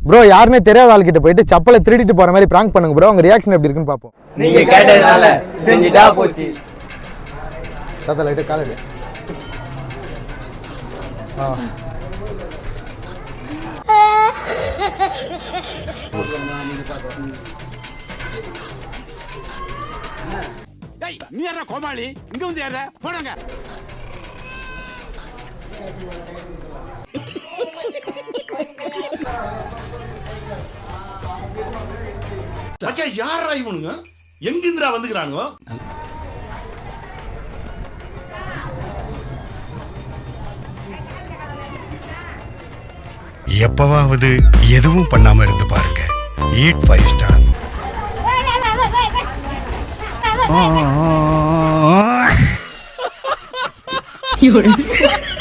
Bro யாருமே தெரியாத ஆள்கிட்ட போயிட்டு செப்பலை திருடிட்டு போற மாதிரி பிராங்க் பண்ணுங்க ப்ரோ. உங்க ரியாக்ஷன் எப்படி இருக்குன்னு பாப்போம். நீங்க கேட்டதனால செஞ்சிட்டா போச்சு. தாத்தா லைட்டா காலடி. டேய் நீ யாரா கோமாளி? இங்க வந்து யாரா? போடுங்க. மச்சான் யாரா இவனுங்க? எங்கிந்திரா வந்துக்கறானுங்க? எப்பவாவது எதுவும் பண்ணாம இருந்து பாருங்க. ஈட் 5 ஸ்டார்.有人。